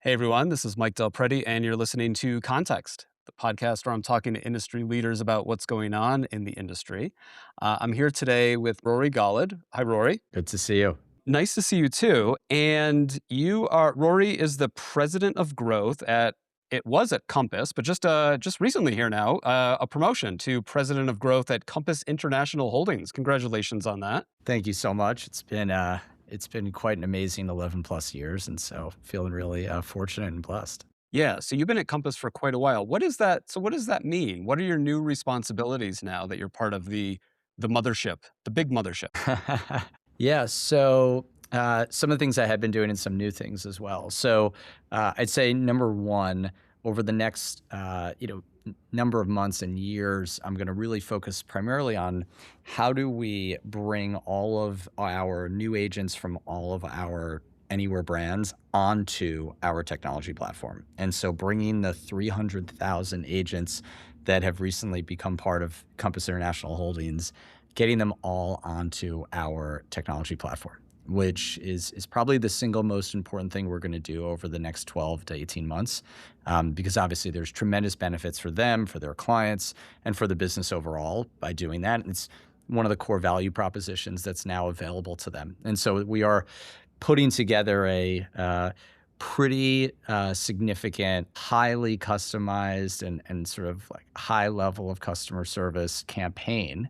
Hey everyone, this is Mike Del Preti, and you're listening to Context, the podcast where I'm talking to industry leaders about what's going on in the industry. I'm here today with Rory Golod. Hi, Rory. Good to see you. Nice to see you too. And Rory is the president of growth at, it was at Compass, but just recently here now, a promotion to president of growth at Compass International Holdings. Congratulations on that. Thank you so much. It's been quite an amazing 11 plus years, and so feeling really fortunate and blessed. Yeah, so you've been at Compass for quite a while. What is that? So what does that mean? What are your new responsibilities now that you're part of the mothership, the big mothership? Yeah. So some of the things I had been doing and some new things as well. So I'd say number one, over the next number of months and years, I'm going to really focus primarily on how do we bring all of our new agents from all of our Anywhere brands onto our technology platform. And so bringing the 300,000 agents that have recently become part of Compass International Holdings, getting them all onto our technology platform, which is probably the single most important thing we're going to do over the next 12 to 18 months, because obviously there's tremendous benefits for them, for their clients, and for the business overall by doing that. And it's one of the core value propositions that's now available to them. And so we are putting together a pretty significant, highly customized and sort of like high level of customer service campaign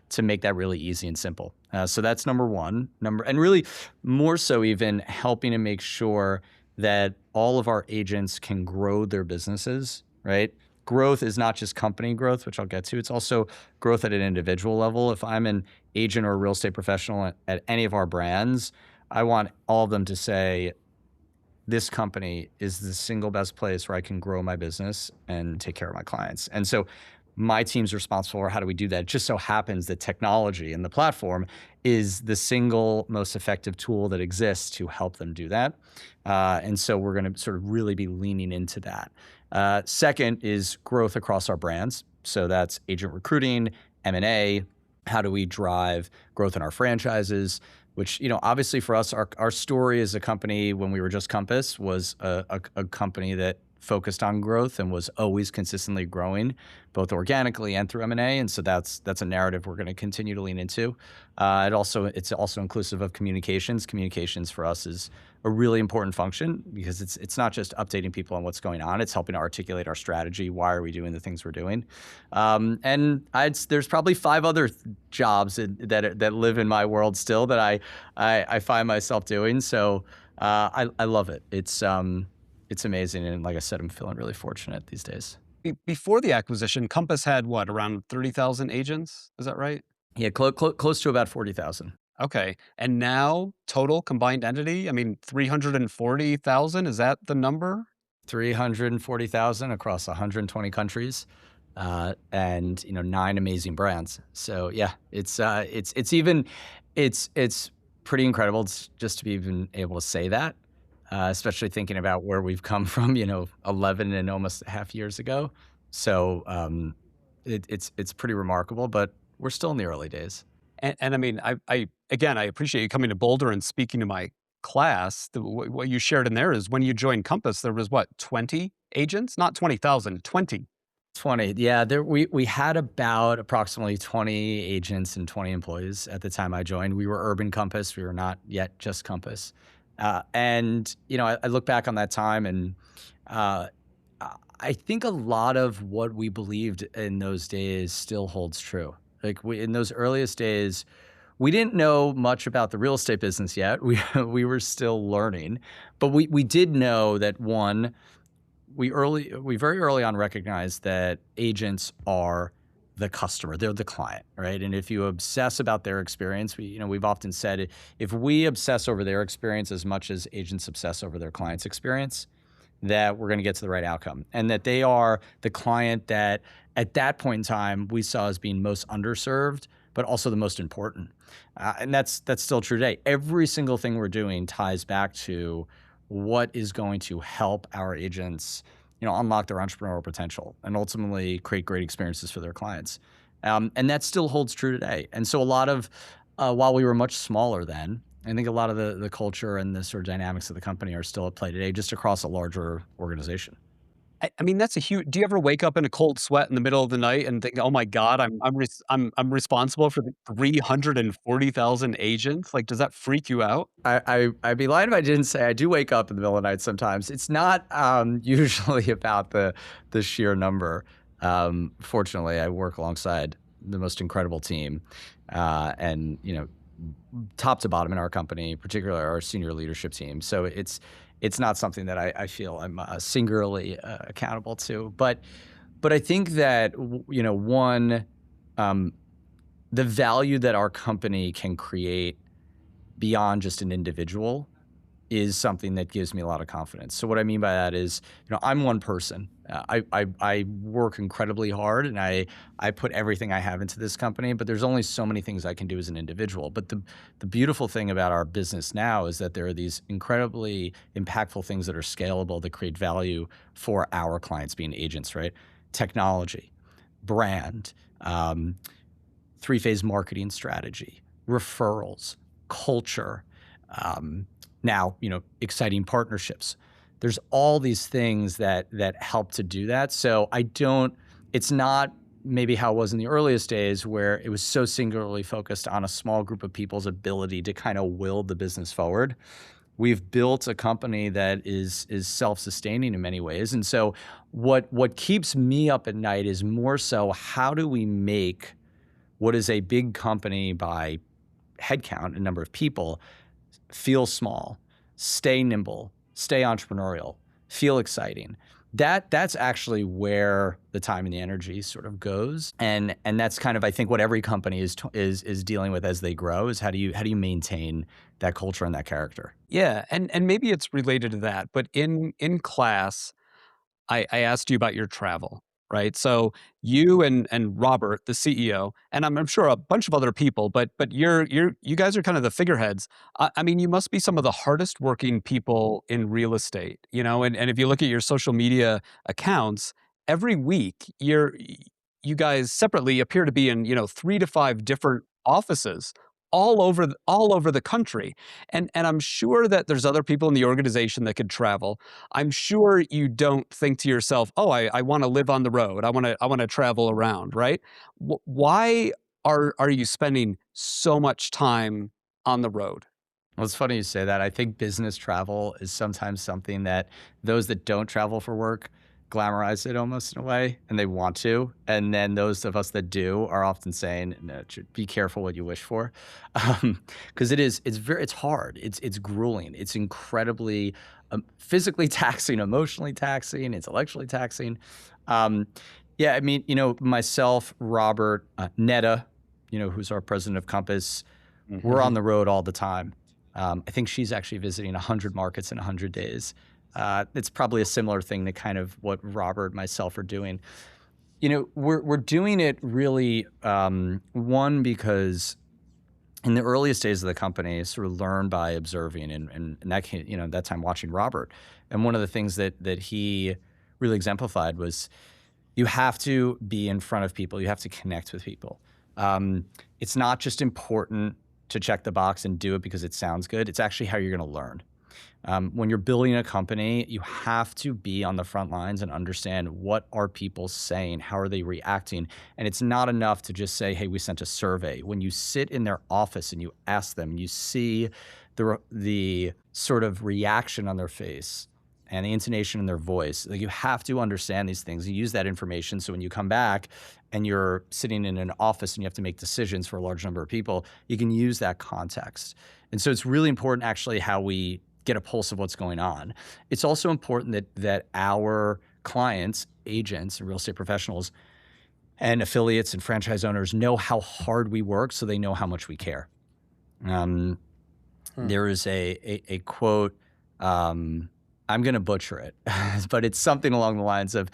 to make that really easy and simple. So that's number one. And really more so even helping to make sure that all of our agents can grow their businesses, right? Growth is not just company growth, which I'll get to. It's also growth at an individual level. If I'm an agent or a real estate professional at any of our brands, I want all of them to say, this company is the single best place where I can grow my business and take care of my clients. And so my team's responsible for how do we do that. It just so happens that technology and the platform is the single most effective tool that exists to help them do that. And so we're going to sort of really be leaning into that. Second is growth across our brands. So that's agent recruiting, M&A. How do we drive growth in our franchises? Which, obviously for us, our story as a company when we were just Compass was a company that focused on growth and was always consistently growing, both organically and through M&A. And so that's a narrative we're going to continue to lean into. It's also inclusive of communications. Communications for us is a really important function because it's not just updating people on what's going on. It's helping to articulate our strategy. Why are we doing the things we're doing? There's probably five other jobs that live in my world still that I find myself doing. So I love it. It's amazing. And like I said, I'm feeling really fortunate these days. Before the acquisition, Compass had what, around 30,000 agents? Is that right? Yeah, close to about 40,000. Okay. And now total combined entity, I mean, 340,000, is that the number? 340,000 across 120 countries, and 9 amazing brands. So yeah, it's pretty incredible just to be even able to say that, especially thinking about where we've come from, 11 and almost a half years ago. So it's pretty remarkable, but we're still in the early days. And I mean, I appreciate you coming to Boulder and speaking to my class. What you shared in there is when you joined Compass, there was what, 20 agents? Not 20,000, 20. 20. Yeah, we had about approximately 20 agents and 20 employees at the time I joined. We were Urban Compass. We were not yet just Compass. I look back on that time and I think a lot of what we believed in those days still holds true. Like in those earliest days, we didn't know much about the real estate business yet. We were still learning, but we did know that one, we very early on recognized that agents are the customer, they're the client, right? And if you obsess about their experience, we've often said if we obsess over their experience as much as agents obsess over their client's experience, that we're going to get to the right outcome, and that they are the client that at that point in time we saw as being most underserved, but also the most important. And that's still true today. Every single thing we're doing ties back to what is going to help our agents, unlock their entrepreneurial potential and ultimately create great experiences for their clients. And that still holds true today. And so a lot of, while we were much smaller then, I think a lot of the culture and the sort of dynamics of the company are still at play today, just across a larger organization. I mean, that's a huge. Do you ever wake up in a cold sweat in the middle of the night and think, "Oh my god, I'm responsible for the 340,000 agents?" Like, does that freak you out? I'd be lying if I didn't say I do wake up in the middle of the night sometimes. It's not usually about the sheer number. Fortunately, I work alongside the most incredible team, and top to bottom in our company, particularly our senior leadership team. So it's not something that I feel I'm singularly accountable to. But I think that one, um, the value that our company can create beyond just an individual is something that gives me a lot of confidence. So what I mean by that is, I'm one person. I work incredibly hard, and I put everything I have into this company. But there's only so many things I can do as an individual. But the beautiful thing about our business now is that there are these incredibly impactful things that are scalable that create value for our clients, being agents, right? Technology, brand, three-phase marketing strategy, referrals, culture, um, now, exciting partnerships. There's all these things that help to do that. So it's not maybe how it was in the earliest days where it was so singularly focused on a small group of people's ability to kind of will the business forward. We've built a company that is self-sustaining in many ways. And so what keeps me up at night is more so, how do we make what is a big company by headcount and number of people feel small, stay nimble, stay entrepreneurial, feel exciting. That's actually where the time and the energy sort of goes, and that's kind of, I think, what every company is dealing with as they grow, is how do you maintain that culture and that character. Yeah, and maybe it's related to that, but in class, I asked you about your travel, right? So you and Robert, the CEO, and I'm sure a bunch of other people, but you guys are kind of the figureheads. I mean, you must be some of the hardest working people in real estate, and if you look at your social media accounts, every week you guys separately appear to be in, 3 to 5 different offices all over the country. And I'm sure that there's other people in the organization that could travel. I'm sure you don't think to yourself, "Oh, I wanna live on the road. I wanna travel around," right? Why are you spending so much time on the road? Well, it's funny you say that. I think business travel is sometimes something that those that don't travel for work glamorize it almost in a way, and they want to. And then those of us that do are often saying, no, be careful what you wish for. Because it's hard. It's grueling. It's incredibly physically taxing, emotionally taxing, intellectually taxing. Um, yeah, I mean, myself, Robert, Netta, who's our president of Compass, we're on Mhm. the road all the time. I think she's actually visiting 100 markets in 100 days. It's probably a similar thing to kind of what Robert and myself are doing. We're doing it really, one, because in the earliest days of the company, sort of learned by observing, and that time watching Robert. And one of the things that he really exemplified was, you have to be in front of people. You have to connect with people. It's not just important to check the box and do it because it sounds good. It's actually how you're going to learn. When you're building a company, you have to be on the front lines and understand, what are people saying? How are they reacting? And it's not enough to just say, hey, we sent a survey. When you sit in their office and you ask them, you see the sort of reaction on their face and the intonation in their voice. Like, you have to understand these things. You use that information, so when you come back and you're sitting in an office and you have to make decisions for a large number of people, you can use that context. And so it's really important, actually, how we get a pulse of what's going on. It's also important that our clients, agents, and real estate professionals, and affiliates and franchise owners know how hard we work, so they know how much we care. Um, Hmm. there is a quote. I'm going to butcher it, but it's something along the lines of,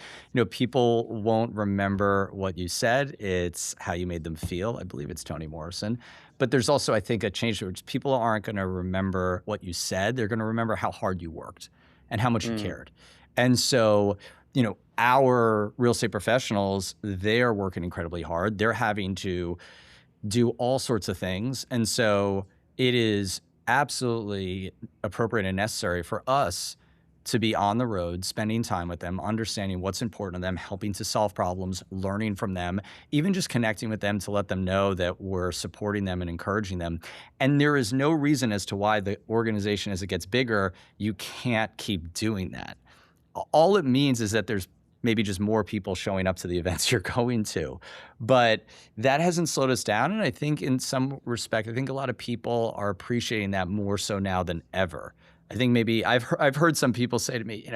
people won't remember what you said. It's how you made them feel. I believe it's Toni Morrison. But there's also, I think, a change to which people aren't going to remember what you said. They're going to remember how hard you worked and how much you Mm. cared. And so, our real estate professionals, they are working incredibly hard. They're having to do all sorts of things. And so it is absolutely appropriate and necessary for us to be on the road, spending time with them, understanding what's important to them, helping to solve problems, learning from them, even just connecting with them to let them know that we're supporting them and encouraging them. And there is no reason as to why the organization, as it gets bigger, you can't keep doing that. All it means is that there's maybe just more people showing up to the events you're going to. But that hasn't slowed us down. And I think in some respect, I think a lot of people are appreciating that more so now than ever. I think maybe I've heard some people say to me,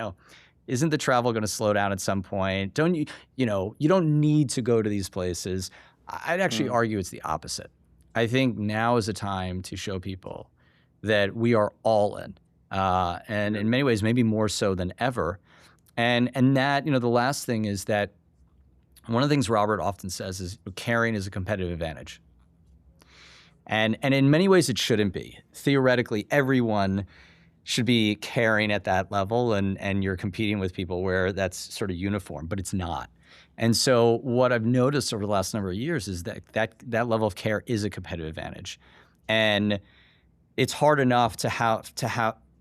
isn't the travel going to slow down at some point? Don't you, you don't need to go to these places. I'd actually Mm, argue it's the opposite. I think now is a time to show people that we are all in. And yeah. in many ways, maybe more so than ever. And that, the last thing is that one of the things Robert often says is caring is a competitive advantage. And in many ways it shouldn't be. Theoretically, everyone should be caring at that level and you're competing with people where that's sort of uniform, but it's not. And so what I've noticed over the last number of years is that level of care is a competitive advantage. And it's hard enough to have,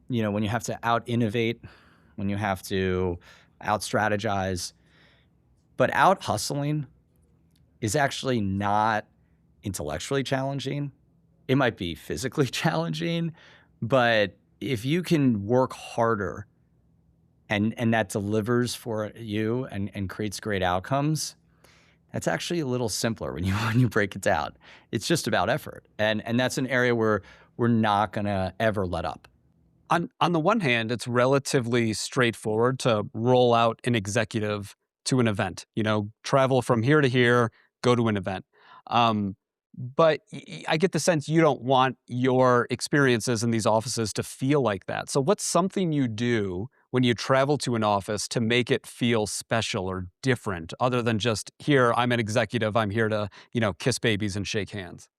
when you have to out innovate, when you have to out strategize, but out hustling is actually not intellectually challenging. It might be physically challenging, but if you can work harder and that delivers for you and creates great outcomes, that's actually a little simpler when you when you break it down. It's just about effort. And that's an area where we're not gonna ever let up. On the one hand, it's relatively straightforward to roll out an executive to an event, travel from here to here, go to an event. But I get the sense you don't want your experiences in these offices to feel like that. So what's something you do when you travel to an office to make it feel special or different other than just here, I'm an executive, I'm here to, kiss babies and shake hands?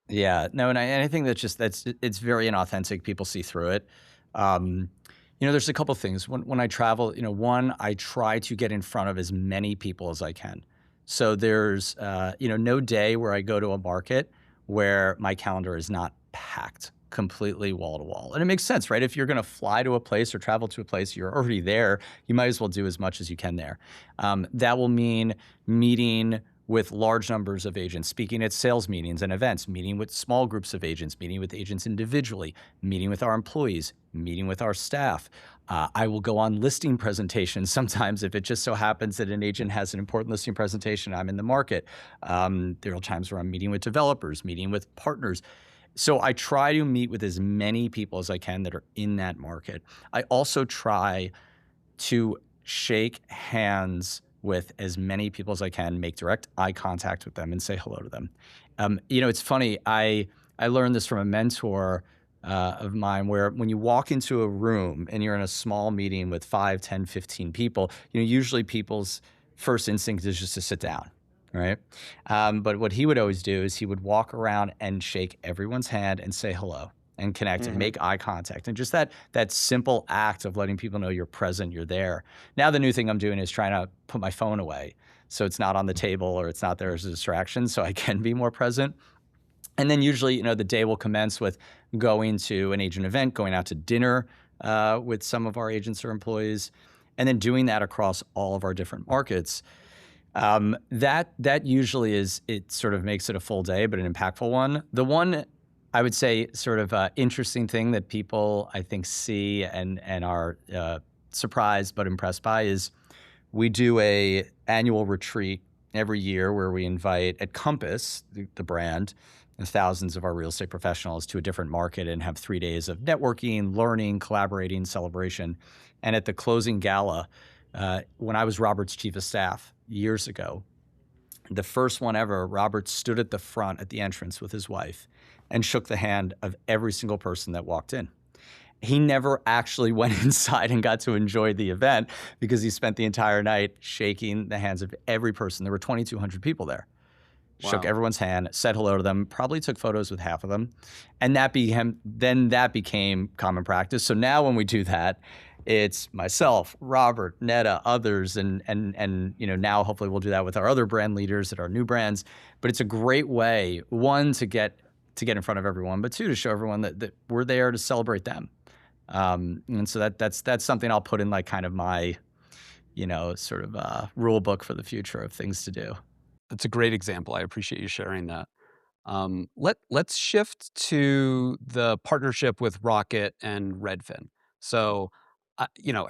Yeah, no, and I think it's very inauthentic. People see through it. Um, there's a couple things. When I travel, one, I try to get in front of as many people as I can. So there's no day where I go to a market where my calendar is not packed completely wall to wall. And it makes sense, right? If you're going to fly to a place or travel to a place, you're already there. You might as well do as much as you can there. That will mean meeting with large numbers of agents, speaking at sales meetings and events, meeting with small groups of agents, meeting with agents individually, meeting with our employees, meeting with our staff. I will go on listing presentations sometimes if it just so happens that an agent has an important listing presentation, I'm in the market. There are times where I'm meeting with developers, meeting with partners. So I try to meet with as many people as I can that are in that market. I also try to shake hands with as many people as I can, make direct eye contact with them and say hello to them. It's funny. I learned this from a mentor of mine where when you walk into a room and you're in a small meeting with 5, 10, 15 people, usually people's first instinct is just to sit down, right? But what he would always do is he would walk around and shake everyone's hand and say hello and connect and Mhm. make eye contact. And just that simple act of letting people know you're present, you're there. Now the new thing I'm doing is trying to put my phone away so it's not on the table or it's not there as a distraction so I can be more present. And then usually, the day will commence with going to an agent event, going out to dinner with some of our agents or employees, and then doing that across all of our different markets. That usually it sort of makes it a full day, but an impactful one. The one I would say sort of interesting thing that people I think see and are surprised but impressed by is we do a annual retreat every year where we invite at Compass, the brand, thousands of our real estate professionals to a different market and have 3 days of networking, learning, collaborating, celebration. And at the closing gala, when I was Robert's chief of staff years ago, the first one ever, Robert stood at the front at the entrance with his wife and shook the hand of every single person that walked in. He never actually went inside and got to enjoy the event because he spent the entire night shaking the hands of every person. There were 2,200 people there. Shook Wow. everyone's hand, said hello to them, probably took photos with half of them. And that became common practice. So now when we do that, it's myself, Robert, Netta, others, and now hopefully we'll do that with our other brand leaders at our new brands. But it's a great way, one, to get to get in front of everyone, but two, to show everyone that we're there to celebrate them. And so that's something I'll put in like kind of my, sort of rule book for the future of things to do. That's a great example. I appreciate you sharing that. Let's shift to the partnership with Rocket and Redfin. So,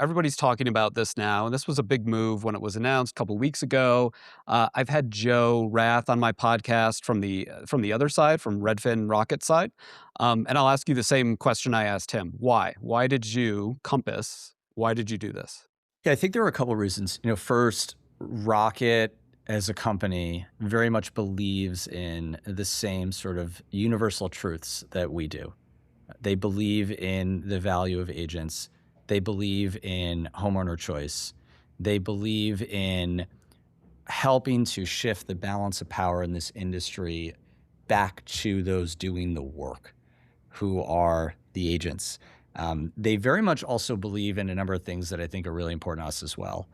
everybody's talking about this now, and this was a big move when it was announced a couple weeks ago. I've had Joe Rath on my podcast from the other side, from Redfin Rocket side, and I'll ask you the same question I asked him. Why? Why did you, Compass? Why did you do this? Yeah, I think there were a couple of reasons. First, Rocket as a company very much believes in the same sort of universal truths that we do. They believe in the value of agents. They believe in homeowner choice. They believe in helping to shift the balance of power in this industry back to those doing the work, who are the agents. They very much also believe in a number of things that I think are really important to us as well.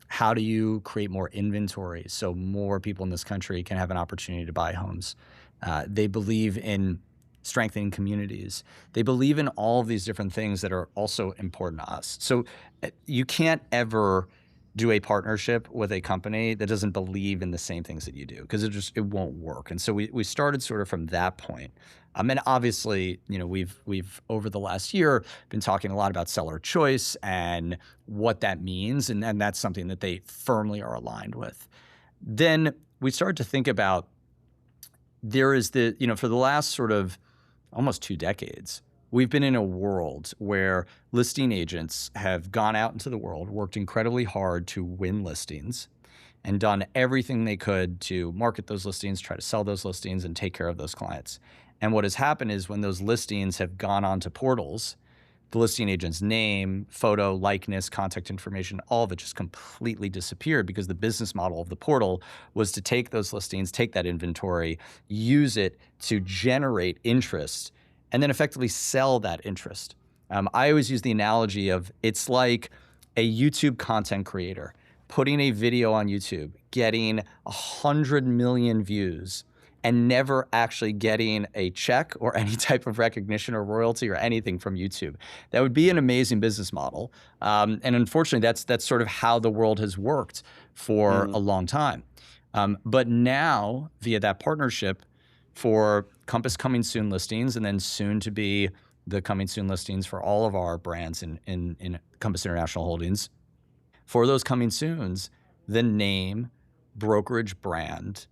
How do you create more inventory so more people in this country can have an opportunity to buy homes? They believe in strengthening communities. They believe in all of these different things that are also important to us. So you can't ever do a partnership with a company that doesn't believe in the same things that you do, because it won't work. And so we started sort of from that point. And obviously, we've over the last year been talking a lot about seller choice and what that means, and that's something that they firmly are aligned with. Then we started to think about, there is for the last sort of almost 2 decades, we've been in a world where listing agents have gone out into the world, worked incredibly hard to win listings, and done everything they could to market those listings, try to sell those listings, and take care of those clients. And what has happened is, when those listings have gone onto portals, the listing agent's name, photo, likeness, contact information, all of it just completely disappeared, because the business model of the portal was to take those listings, take that inventory, use it to generate interest, and then effectively sell that interest. I always use the analogy of, it's like a YouTube content creator putting a video on YouTube, getting 100 million views, and never actually getting a check or any type of recognition or royalty or anything from YouTube. That would be an amazing business model. And unfortunately, that's sort of how the world has worked for a long time. But now, via that partnership for Compass Coming Soon listings, and then soon to be the Coming Soon listings for all of our brands in Compass International Holdings, for those Coming Soons, the name, brokerage brand,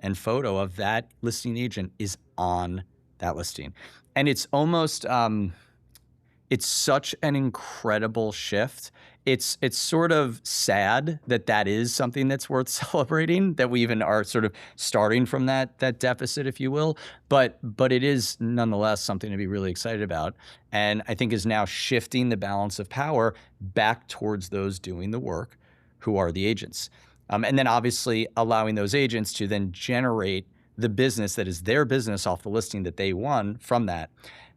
and photo of that listing agent is on that listing. And it's almost, it's such an incredible shift. It's sort of sad that is something that's worth celebrating, that we even are sort of starting from that deficit, if you will. But it is nonetheless something to be really excited about, and I think is now shifting the balance of power back towards those doing the work, who are the agents. And then obviously allowing those agents to then generate the business that is their business off the listing that they won from that.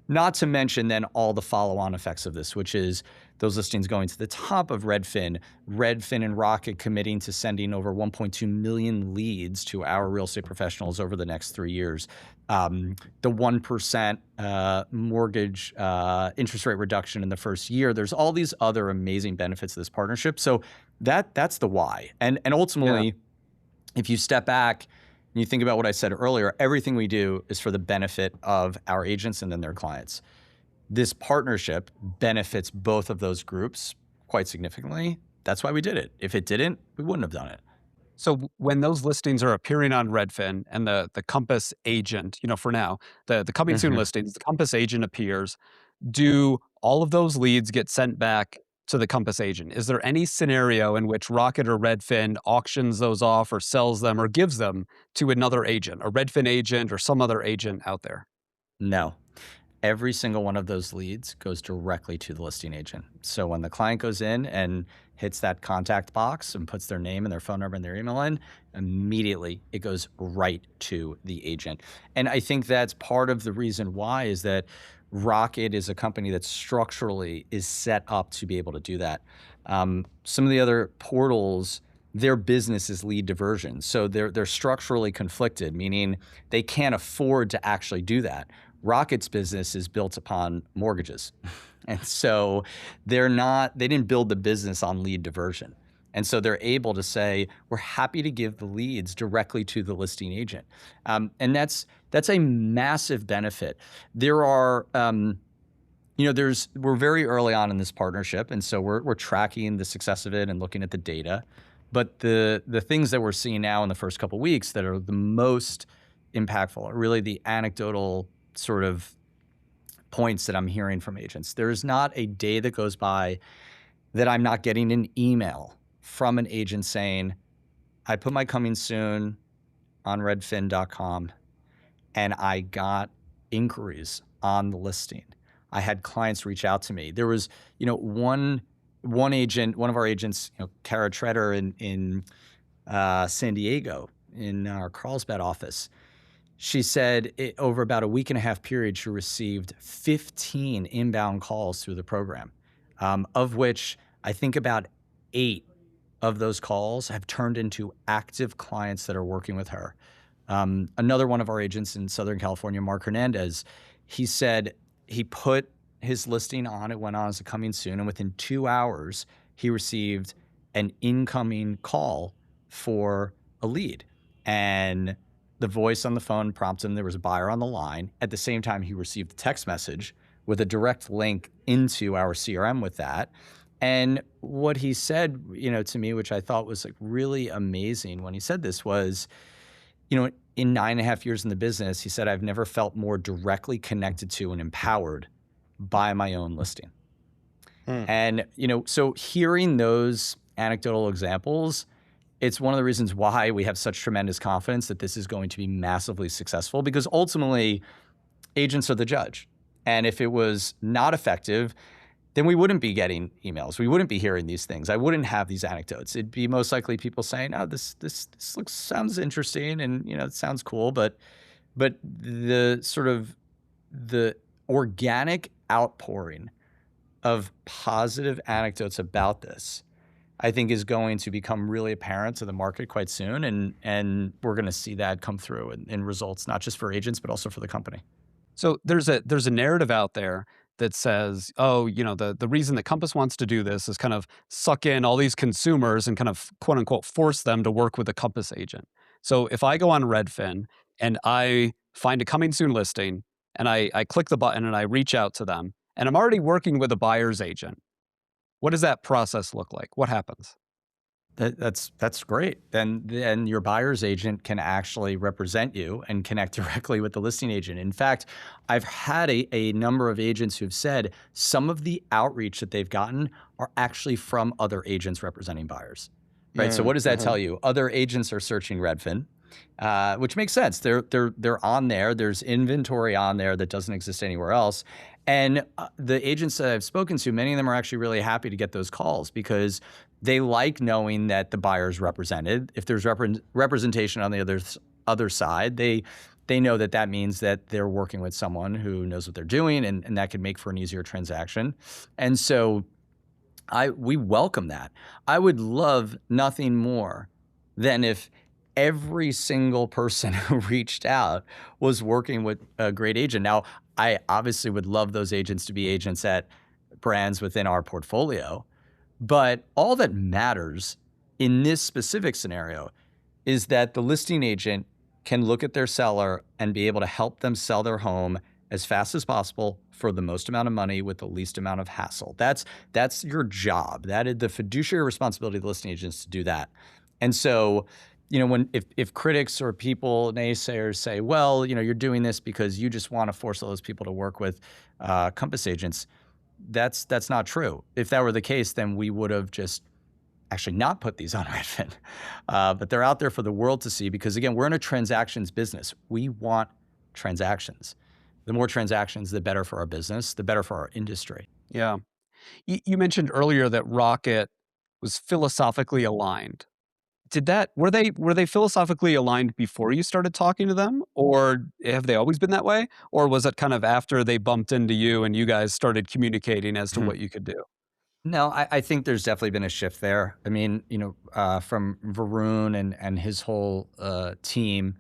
Not to mention then all the follow-on effects of this, which is those listings going to the top of Redfin and Rocket committing to sending over 1.2 million leads to our real estate professionals over the next 3 years. The 1% mortgage interest rate reduction in the first year. There's all these other amazing benefits of this partnership. So that's the why. And ultimately, if you step back and you think about what I said earlier, everything we do is for the benefit of our agents and then their clients. This partnership benefits both of those groups quite significantly. That's why we did it. If it didn't, we wouldn't have done it. So when those listings are appearing on Redfin and the Compass agent, for now, the Coming Soon Mhm. listings, the Compass agent appears, do all of those leads get sent back to the Compass agent? Is there any scenario in which Rocket or Redfin auctions those off or sells them or gives them to another agent, a Redfin agent or some other agent out there? No. Every single one of those leads goes directly to the listing agent. So when the client goes in and hits that contact box and puts their name and their phone number and their email in, immediately it goes right to the agent. And I think that's part of the reason why, is that Rocket is a company that structurally is set up to be able to do that. Some of the other portals their business is lead diversion. So they're structurally conflicted, meaning they can't afford to actually do that. Rocket's business is built upon mortgages. And so they didn't build the business on lead diversion. And so they're able to say, we're happy to give the leads directly to the listing agent. And that's a massive benefit. There are, we're very early on in this partnership, and so we're tracking the success of it and looking at the data. But the things that we're seeing now in the first couple of weeks that are the most impactful are really the anecdotal sort of points that I'm hearing from agents. There's not a day that goes by that I'm not getting an email from an agent saying, I put my coming soon on redfin.com and I got inquiries on the listing. I had clients reach out to me. There was, one agent, one of our agents, Kara Treader in San Diego in our Carlsbad office. She said over about a week and a half period, she received 15 inbound calls through the program, of which I think about 8 of those calls have turned into active clients that are working with her. Another one of our agents in Southern California, Mark Hernandez, he said he put his listing on, it went on as a coming soon, and within 2 hours, he received an incoming call for a lead. And the voice on the phone prompted him there was a buyer on the line. At the same time, he received a text message with a direct link into our CRM with that. And what he said, to me, which I thought was like really amazing when he said this was, in 9.5 years in the business, he said, I've never felt more directly connected to and empowered by my own listing. And, so hearing those anecdotal examples, it's one of the reasons why we have such tremendous confidence that this is going to be massively successful, because ultimately agents are the judge. And if it was not effective, then we wouldn't be getting emails. We wouldn't be hearing these things. I wouldn't have these anecdotes. It'd be most likely people saying, "Oh, this sounds interesting, and it sounds cool," but the sort of the organic outpouring of positive anecdotes about this, I think, is going to become really apparent to the market quite soon, and we're going to see that come through in results, not just for agents but also for the company. So there's a narrative out there that says, oh, the reason that Compass wants to do this is kind of suck in all these consumers and kind of quote unquote force them to work with a Compass agent. So if I go on Redfin and I find a coming soon listing and I click the button and I reach out to them and I'm already working with a buyer's agent, what does that process look like? What happens? That's great. Then your buyer's agent can actually represent you and connect directly with the listing agent. In fact, I've had a number of agents who've said some of the outreach that they've gotten are actually from other agents representing buyers. Right. So what does that tell you? Other agents are searching Redfin, which makes sense. They're on there. There's inventory on there that doesn't exist anywhere else. And the agents that I've spoken to, many of them are actually really happy to get those calls because they like knowing that the buyer's represented. If there's representation on the other side, they know that means that they're working with someone who knows what they're doing, and that can make for an easier transaction. And so we welcome that. I would love nothing more than if every single person who reached out was working with a great agent. Now, I obviously would love those agents to be agents at brands within our portfolio, but all that matters in this specific scenario is that the listing agent can look at their seller and be able to help them sell their home as fast as possible for the most amount of money with the least amount of hassle. That's your job. That is the fiduciary responsibility of the listing agents to do that. And so, if critics or people, naysayers say, well, you're doing this because you just want to force all those people to work with Compass agents, that's not true. If that were the case, then we would have just actually not put these on Redfin. But they're out there for the world to see because, again, we're in a transactions business. We want transactions. The more transactions, the better for our business, the better for our industry. Yeah. You mentioned earlier that Rocket was philosophically aligned. Were they philosophically aligned before you started talking to them, or have they always been that way? Or was it kind of after they bumped into you and you guys started communicating as to what you could do? No, I think there's definitely been a shift there. I mean, from Varun and his whole team,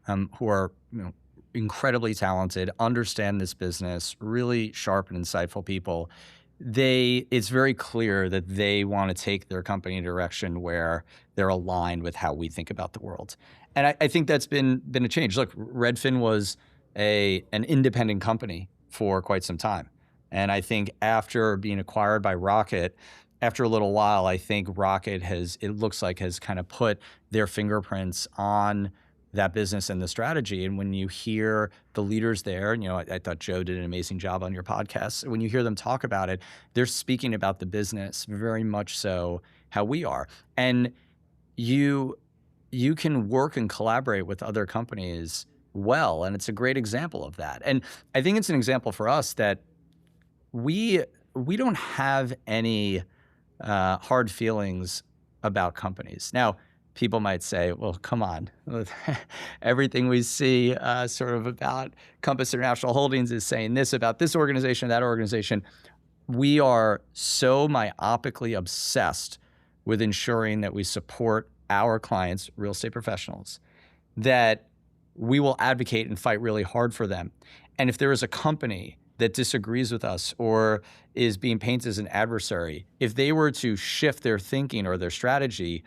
who are incredibly talented, understand this business, really sharp and insightful people. It's very clear that they want to take their company in a direction where they're aligned with how we think about the world, and I think that's been a change. Look, Redfin was a an independent company for quite some time. And I think after being acquired by Rocket, after a little while, I think Rocket it looks like has kind of put their fingerprints on that business and the strategy. And when you hear the leaders there, and I thought Joe did an amazing job on your podcast. When you hear them talk about it, they're speaking about the business very much so how we are. And you you can work and collaborate with other companies well, and it's a great example of that. And I think it's an example for us that we we don't have any hard feelings about companies. Now, people might say, "Well, come on, everything we see sort of about Compass International Holdings is saying this about this organization, that organization." We are so myopically obsessed with ensuring that we support our clients, real estate professionals, that we will advocate and fight really hard for them. And if there is a company that disagrees with us or is being painted as an adversary, if they were to shift their thinking or their strategy,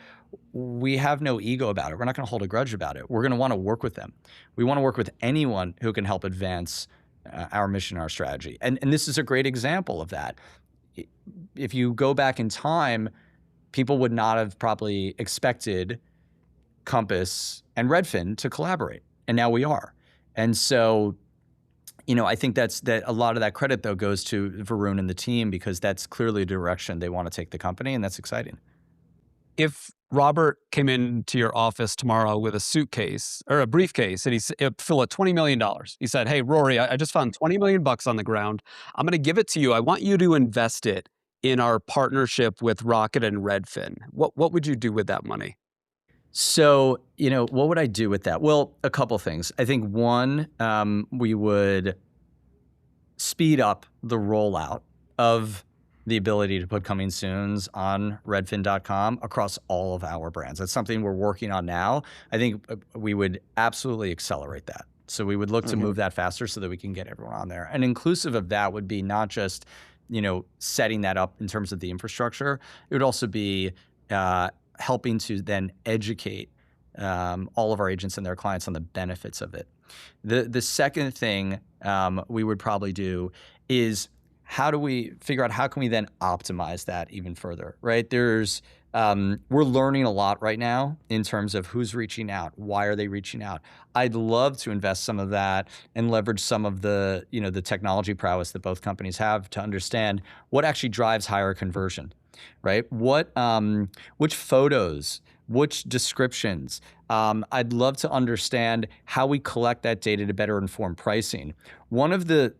we have no ego about it. We're not going to hold a grudge about it. We're going to want to work with them. We want to work with anyone who can help advance our mission, our strategy. And this is a great example of that. If you go back in time, people would not have probably expected Compass and Redfin to collaborate, and now we are. And so, I think that a lot of that credit though goes to Varun and the team because that's clearly the direction they want to take the company, and that's exciting. If Robert came into your office tomorrow with a suitcase or a briefcase and full of $20 million, he said, "Hey, Rory, I just found 20 million bucks on the ground. I'm going to give it to you. I want you to invest it in our partnership with Rocket and Redfin." What would you do with that money? So, what would I do with that? Well, a couple things. I think one, we would speed up the rollout of the ability to put coming soons on redfin.com across all of our brands. That's something we're working on now. I think we would absolutely accelerate that. So we would look to Mhm. move that faster so that we can get everyone on there. And inclusive of that would be not just, setting that up in terms of the infrastructure. It would also be helping to then educate all of our agents and their clients on the benefits of it. The second thing we would probably do is how do we figure out how can we then optimize that even further, right? We're learning a lot right now in terms of who's reaching out, why are they reaching out. I'd love to invest some of that and leverage some of the technology prowess that both companies have to understand what actually drives higher conversion, right? Which photos, which descriptions. I'd love to understand how we collect that data to better inform pricing. One of the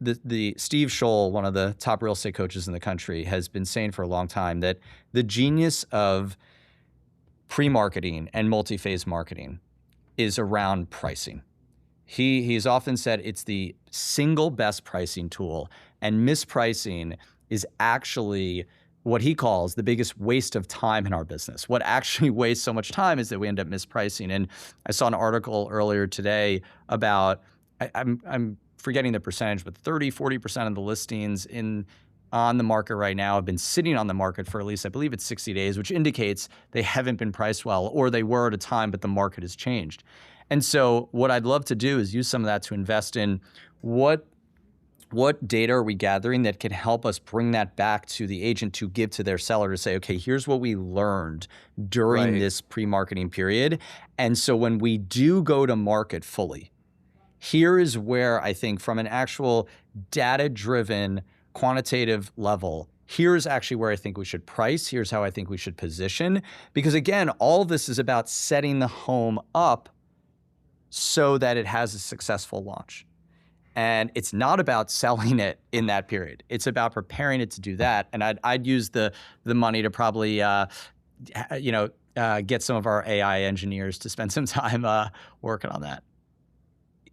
Steve Scholl, one of the top real estate coaches in the country, has been saying for a long time that the genius of pre-marketing and multi-phase marketing is around pricing. He's often said it's the single best pricing tool, and mispricing is actually what he calls the biggest waste of time in our business. What actually wastes so much time is that we end up mispricing. And I saw an article earlier today about I'm forgetting the percentage, but 30-40% of the listings on the market right now have been sitting on the market for at least, I believe it's 60 days, which indicates they haven't been priced well, or they were at a time, but the market has changed. And so what I'd love to do is use some of that to invest in what data are we gathering that can help us bring that back to the agent to give to their seller to say, okay, here's what we learned during Right. this pre-marketing period. And so when we do go to market fully, here is where I think from an actual data-driven quantitative level, here's actually where I think we should price. Here's how I think we should position. Because again, all this is about setting the home up so that it has a successful launch. And it's not about selling it in that period. It's about preparing it to do that. And I'd use the money to probably get some of our AI engineers to spend some time working on that.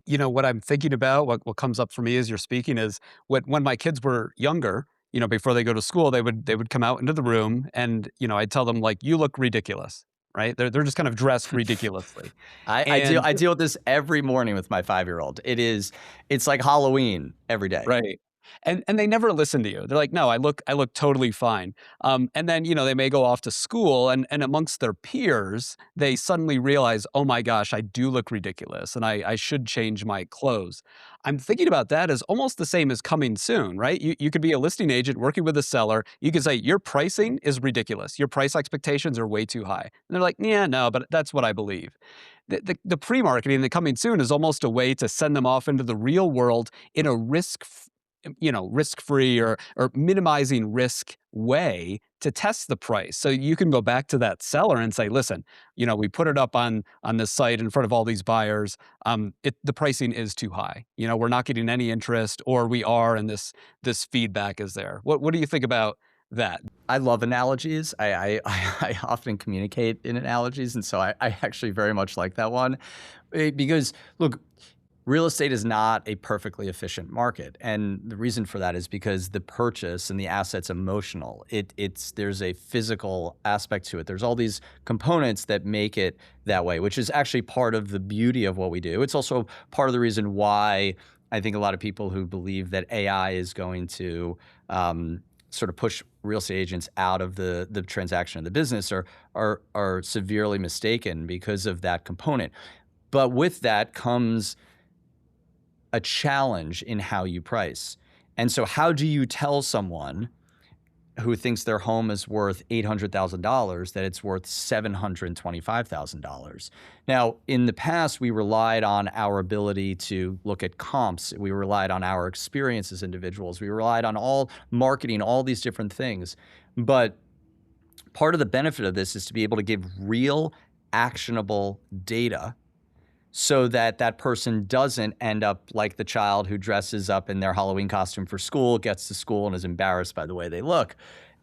What I'm thinking about, what comes up for me as you're speaking is when my kids were younger, before they go to school, they would come out into the room, and I'd tell them like, "You look ridiculous," right? They're just kind of dressed ridiculously, I and deal with this every morning with my 5-year-old. It's like Halloween every day. right. And they never listen to you. They're like, "No, I look totally fine." And then, they may go off to school, and amongst their peers, they suddenly realize, "Oh my gosh, I do look ridiculous, and I should change my clothes." I'm thinking about that as almost the same as coming soon, right? You could be a listing agent working with a seller. You could say, "Your pricing is ridiculous. Your price expectations are way too high." And they're like, "Yeah, no, but that's what I believe." The pre-marketing, the coming soon, is almost a way to send them off into the real world in a risk-free or minimizing risk way to test the price. So you can go back to that seller and say, "Listen, we put it up on this site in front of all these buyers. The pricing is too high. We're not getting any interest, or we are, and this feedback is there." What do you think about that? I love analogies. I often communicate in analogies, and so I actually very much like that one. Because look, real estate is not a perfectly efficient market, and the reason for that is because the purchase and the asset's emotional. There's a physical aspect to it. There's all these components that make it that way, which is actually part of the beauty of what we do. It's also part of the reason why I think a lot of people who believe that AI is going to sort of push real estate agents out of the transaction of the business are severely mistaken because of that component. But with that comes a challenge in how you price. And so how do you tell someone who thinks their home is worth $800,000 that it's worth $725,000? Now, in the past, we relied on our ability to look at comps. We relied on our experience as individuals. We relied on all marketing, all these different things. But part of the benefit of this is to be able to give real, actionable data so that that person doesn't end up like the child who dresses up in their Halloween costume for school, gets to school, and is embarrassed by the way they look.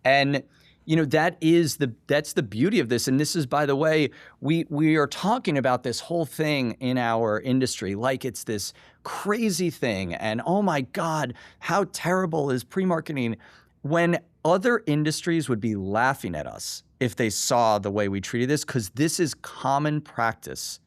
And that's the beauty of this. And this is, by the way, we are talking about this whole thing in our industry like it's this crazy thing. And oh my God, how terrible is pre-marketing, when other industries would be laughing at us if they saw the way we treated this, because this is common practice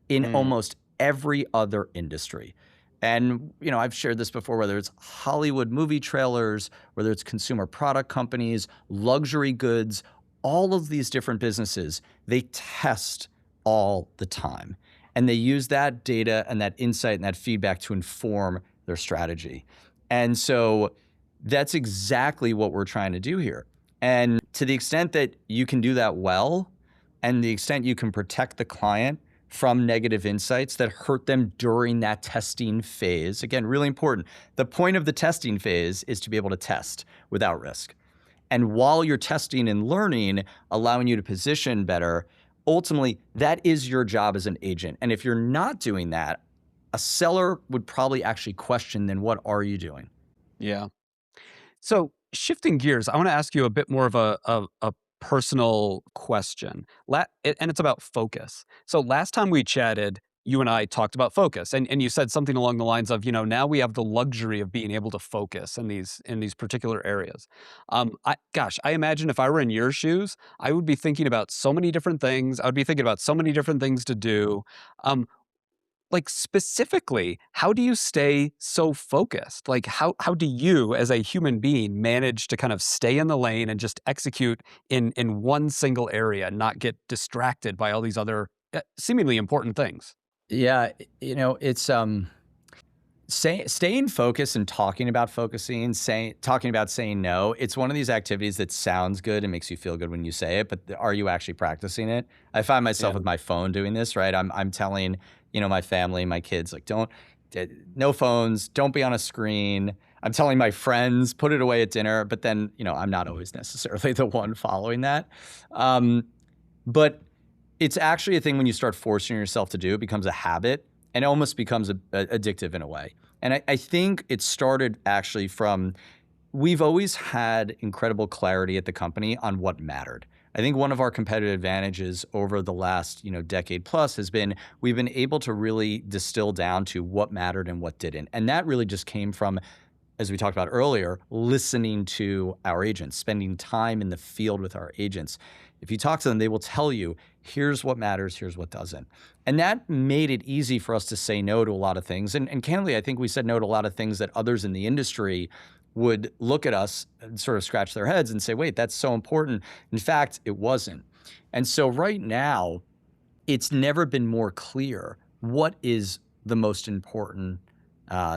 in Mm, almost every other industry. And, I've shared this before, whether it's Hollywood movie trailers, whether it's consumer product companies, luxury goods, all of these different businesses, they test all the time. And they use that data and that insight and that feedback to inform their strategy. And so that's exactly what we're trying to do here. And to the extent that you can do that well, and the extent you can protect the client from negative insights that hurt them during that testing phase. Again, really important. The point of the testing phase is to be able to test without risk. And while you're testing and learning, allowing you to position better, ultimately, that is your job as an agent. And if you're not doing that, a seller would probably actually question, then what are you doing? yeah. So shifting gears, I want to ask you a bit more of a personal question, and it's about focus. So last time we chatted, you and I talked about focus, and you said something along the lines of, now we have the luxury of being able to focus in these particular areas. I imagine if I were in your shoes, I would be thinking about so many different things. I would be thinking about so many different things to do. Um, like, specifically, how do you stay so focused? Like, how do you, as a human being, manage to kind of stay in the lane and just execute in one single area, and not get distracted by all these other, seemingly important things? Yeah, it's staying focused and talking about focusing, talking about saying no. It's one of these activities that sounds good and makes you feel good when you say it, but are you actually practicing it? I find Yeah. myself with my phone doing this, right? I'm telling, my family, my kids, like, no phones, don't be on a screen. I'm telling my friends, put it away at dinner, but then, I'm not always necessarily the one following that. But it's actually a thing when you start forcing yourself to do, it becomes a habit and it almost becomes addictive in a way. And I think it started actually from, we've always had incredible clarity at the company on what mattered. I think one of our competitive advantages over the last, decade plus has been we've been able to really distill down to what mattered and what didn't. And that really just came from as we talked about earlier, listening to our agents, spending time in the field with our agents. If you talk to them, they will tell you, here's what matters, here's what doesn't. And that made it easy for us to say no to a lot of things. And candidly, I think we said no to a lot of things that others in the industry would look at us and sort of scratch their heads and say, wait, that's so important. In fact, it wasn't. And so right now, it's never been more clear what is the most important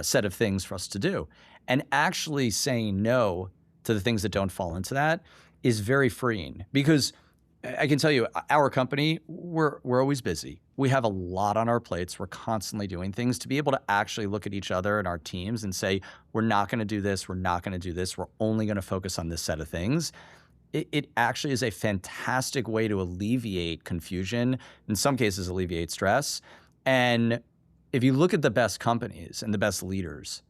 set of things for us to do. And actually saying no to the things that don't fall into that is very freeing, because I can tell you, our company, we're always busy. We have a lot on our plates. We're constantly doing things. To be able to actually look at each other and our teams and say, we're not going to do this, we're not going to do this, we're only going to focus on this set of things. It actually is a fantastic way to alleviate confusion, in some cases alleviate stress. And if you look at the best companies and the best leaders,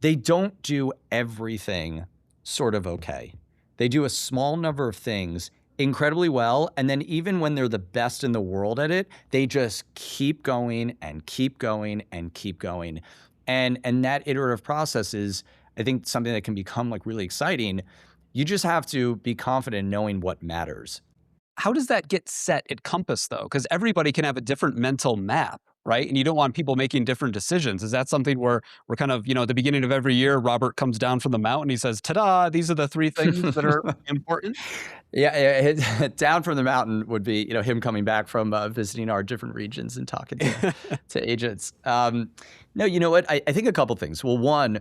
they don't do everything sort of okay. They do a small number of things incredibly well, and then even when they're the best in the world at it, they just keep going and keep going and keep going. And that iterative process is, I think, something that can become like really exciting. You just have to be confident in knowing what matters. How does that get set at Compass, though? Because everybody can have a different mental map, right? And you don't want people making different decisions. Is that something where we're kind of, at the beginning of every year, Robert comes down from the mountain, he says, ta-da, these are the three things that are important? Yeah, down from the mountain would be, him coming back from visiting our different regions and talking to agents. No, you know what? I think a couple things. Well, one,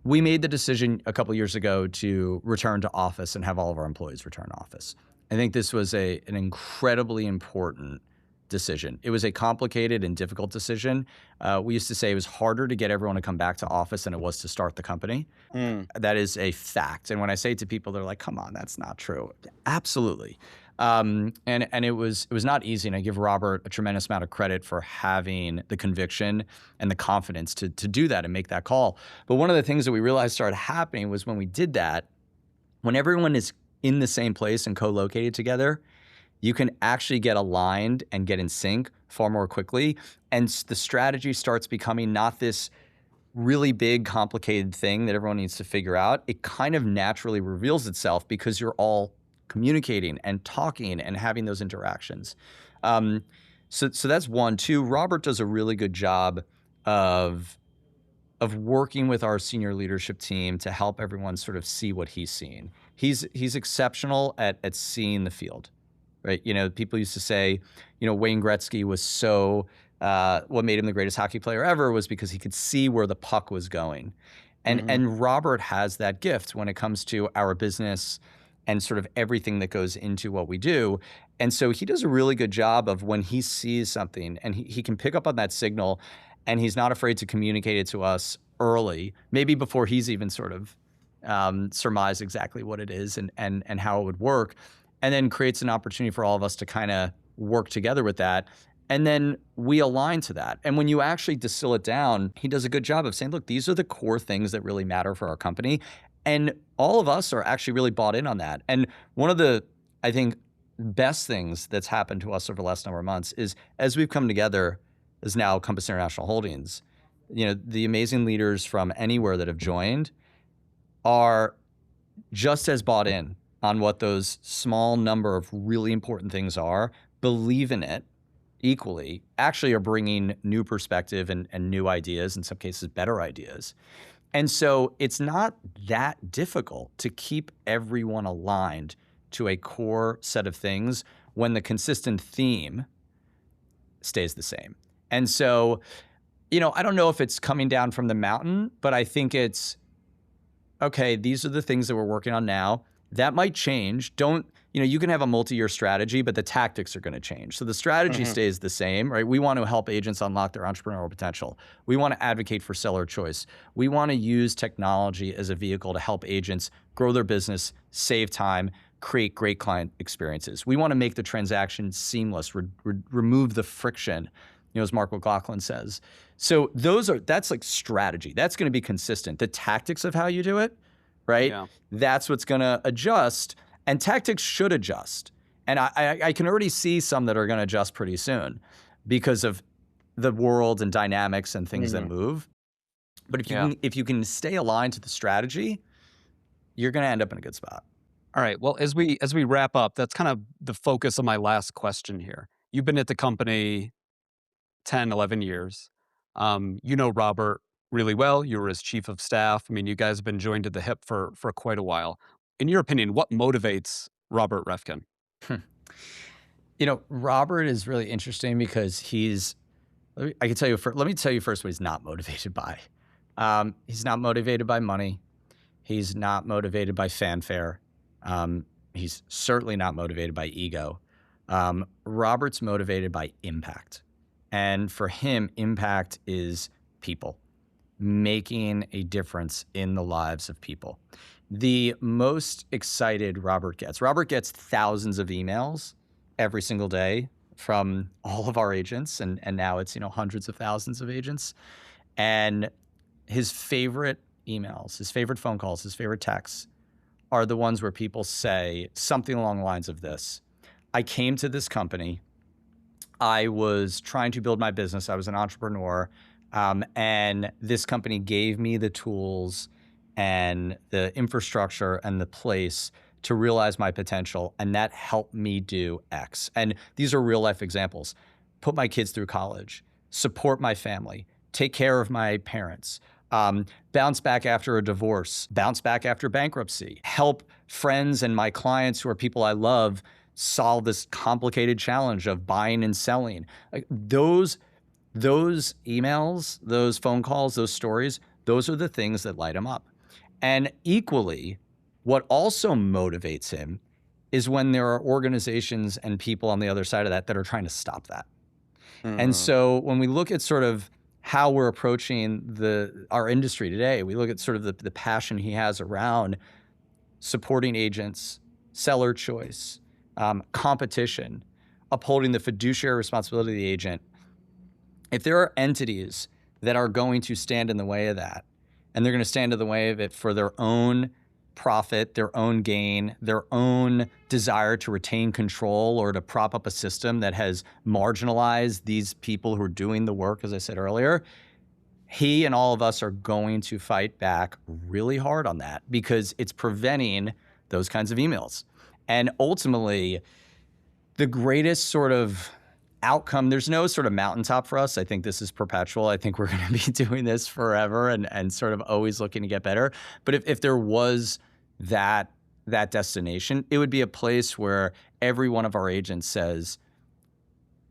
we made the decision a couple years ago to return to office and have all of our employees return to office. I think this was an incredibly important decision. It was a complicated and difficult decision. We used to say it was harder to get everyone to come back to office than it was to start the company. That is a fact. And when I say it to people, they're like, come on, that's not true. Absolutely. And it was not easy. And I give Robert a tremendous amount of credit for having the conviction and the confidence to do that and make that call. But one of the things that we realized started happening was when we did that, when everyone is in the same place and co-located together, you can actually get aligned and get in sync far more quickly. And the strategy starts becoming not this really big, complicated thing that everyone needs to figure out. It kind of naturally reveals itself because you're all communicating and talking and having those interactions. So that's one. Two, Robert does a really good job of working with our senior leadership team to help everyone sort of see what he's seeing. He's exceptional at seeing the field, right? People used to say, Wayne Gretzky was so, what made him the greatest hockey player ever was because he could see where the puck was going. And Robert has that gift when it comes to our business and sort of everything that goes into what we do. And so he does a really good job of when he sees something and he can pick up on that signal, and he's not afraid to communicate it to us early, maybe before he's even sort of surmised exactly what it is and how it would work, and then creates an opportunity for all of us to kind of work together with that. And then we align to that. And when you actually distill it down, he does a good job of saying, look, these are the core things that really matter for our company. And all of us are actually really bought in on that. And one of the, I think, best things that's happened to us over the last number of months is as we've come together as now Compass International Holdings, the amazing leaders from anywhere that have joined are just as bought in on what those small number of really important things are, believe in it equally, actually are bringing new perspective and new ideas, in some cases better ideas. And so it's not that difficult to keep everyone aligned to a core set of things when the consistent theme stays the same. And so, I don't know if it's coming down from the mountain, but I think it's, okay, these are the things that we're working on now. That might change. You can have a multi-year strategy, but the tactics are going to change. So the strategy stays the same, right? We want to help agents unlock their entrepreneurial potential. We want to advocate for seller choice. We want to use technology as a vehicle to help agents grow their business, save time, create great client experiences. We want to make the transaction seamless, remove the friction, as Mark McLaughlin says. So that's like strategy. That's going to be consistent. The tactics of how you do it, right? Yeah. That's what's going to adjust. And tactics should adjust. And I can already see some that are going to adjust pretty soon because of the world and dynamics and things that move. But Yeah. if you can stay aligned to the strategy, you're going to end up in a good spot. All right. Well, as we wrap up, that's kind of the focus of my last question here. You've been at the company 10, 11 years. You know Robert really well. You were his chief of staff. I mean, you guys have been joined at the hip for quite a while. In your opinion, what motivates Robert Reffkin? Robert is really interesting because let me tell you first what he's not motivated by. He's not motivated by money. He's not motivated by fanfare. He's certainly not motivated by ego. Robert's motivated by impact. And for him, impact is people, making a difference in the lives of people. The most excited Robert gets thousands of emails every single day from all of our agents. And now it's, hundreds of thousands of agents. And his favorite emails, his favorite phone calls, his favorite texts are the ones where people say something along the lines of this. I came to this company. I was trying to build my business. I was an entrepreneur. And this company gave me the tools and the infrastructure and the place to realize my potential. And that helped me do X. And these are real life examples. Put my kids through college, support my family, take care of my parents, bounce back after a divorce, bounce back after bankruptcy, help friends and my clients who are people I love solve this complicated challenge of buying and selling. Like those emails, those phone calls, those stories, those are the things that light him up. And equally, what also motivates him is when there are organizations and people on the other side of that are trying to stop that. And Mm, so when we look at sort of how we're approaching our industry today, we look at sort of the passion he has around supporting agents, seller choice, competition, upholding the fiduciary responsibility of the agent. If there are entities that are going to stand in the way of that, and they're going to stand in the way of it for their own profit, their own gain, their own desire to retain control or to prop up a system that has marginalized these people who are doing the work, as I said earlier, he and all of us are going to fight back really hard on that because it's preventing those kinds of emails. And ultimately, the greatest sort of outcome, there's no sort of mountaintop for us. I think this is perpetual. I think we're going to be doing this forever and sort of always looking to get better. But if there was that destination, it would be a place where every one of our agents says,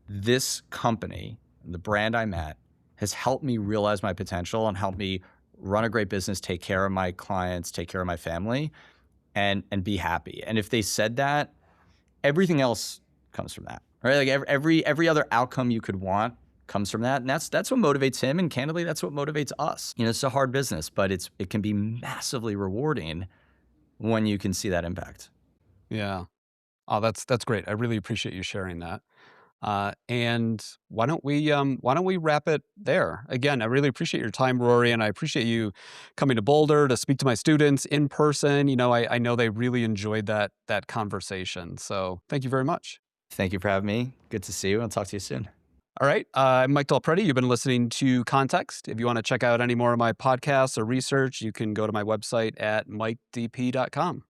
this company, the brand I'm at, has helped me realize my potential and helped me run a great business, take care of my clients, take care of my family, and be happy. And if they said that, everything else comes from that, right? Like every other outcome you could want comes from that. And that's what motivates him. And candidly, that's what motivates us. It's a hard business, but it can be massively rewarding when you can see that impact. yeah. Oh, that's great. I really appreciate you sharing that. And why don't we wrap it there? Again, I really appreciate your time, Rory, and I appreciate you coming to Boulder to speak to my students in person. I know they really enjoyed that conversation. So thank you very much. Thank you for having me. Good to see you. I'll talk to you soon. All right. I'm Mike Delpreti. You've been listening to Context. If you want to check out any more of my podcasts or research, you can go to my website at mikedp.com.